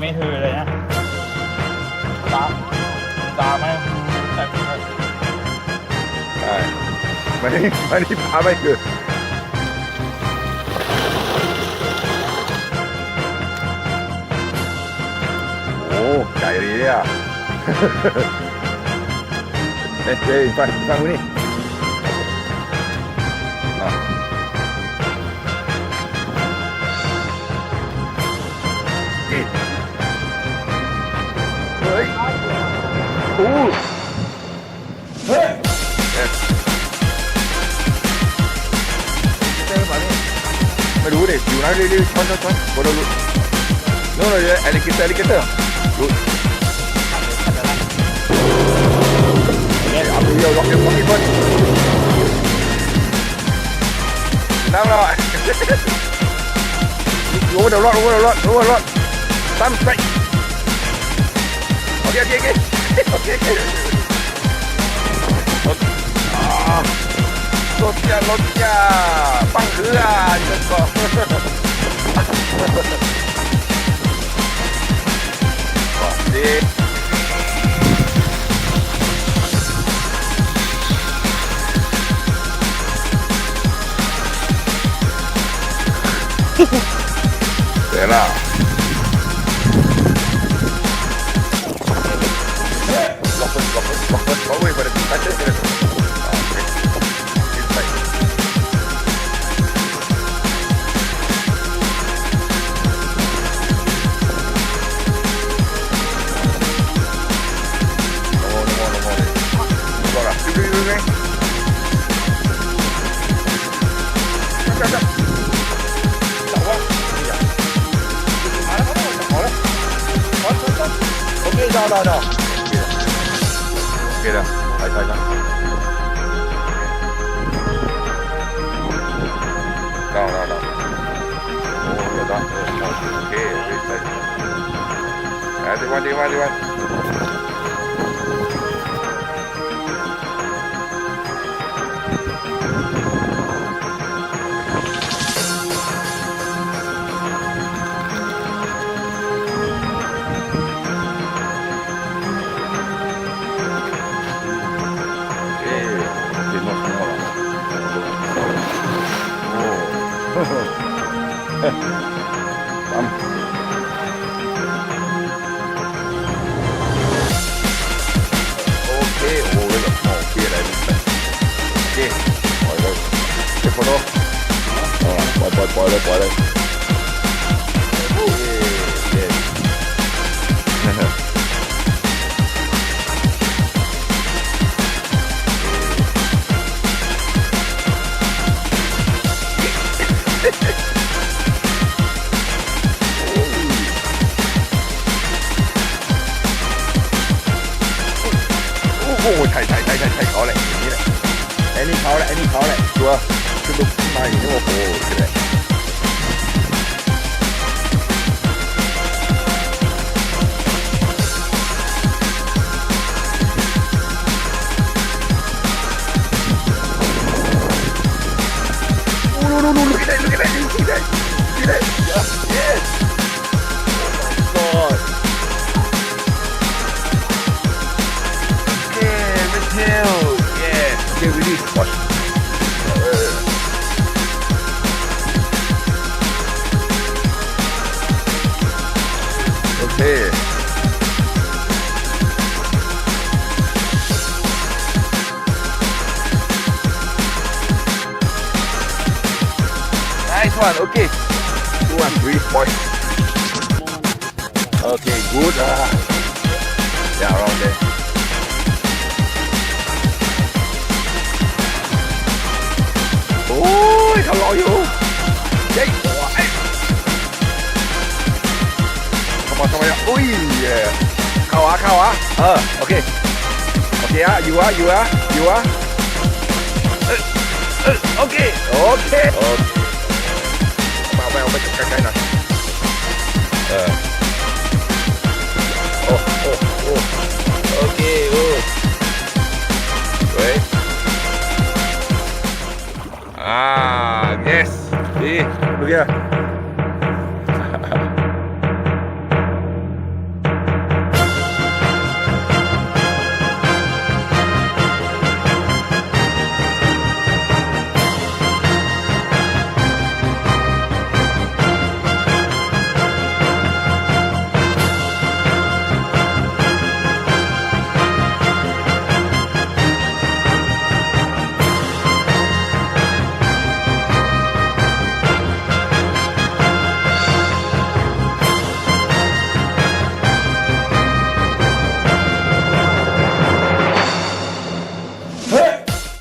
ไม่ถือเลยนะตาไม่ใช่ไม่ได้พาไปคือโอ้ใหญ่ดีอ่ะเฮ้ยฟังกูนี่เฮ้ยโอ้เฮ้ยไม่รู้ดิอยู่นะดิช้อนบนรู้โน่นเลยอลิเกเตอร์รู้เอาไปเดียวล็อกเก็บของอีกคนน้ำเรารู้เดี๋ยวรอดตั้มไปโอเครถจ้าปังเรือจังก็ดีเสร็จแล้วล็อกไว้ประเดี๋ยวตัดเชือกได้โอเคแล้วใช่ได้โอ้เดี๋ยวโอเคใส่ดีวันโอเคโอ้ยแบบโอเคอะไรโอเคปล่อยเลยเก็บโฟโต้ปล่อยเลยโอเคโอ้ใช่เขาแหละอย่างนี้แหละไอ้นี่เขาแหละตัวคือลุกขึ้นมาอย่างนี้โอ้โหใช่look at that yes oh my god tail yeah okay release watch okay nice one okay 2 and 3 point okay good yeah around thereโอ้ยเขารออยู่เย้เข้ามาอุ้ยเข้าโอเคอยู่โอเคมาแววไปใกล้ๆหน่อยโอ้โอเคเว้ยyes ดีดูดิ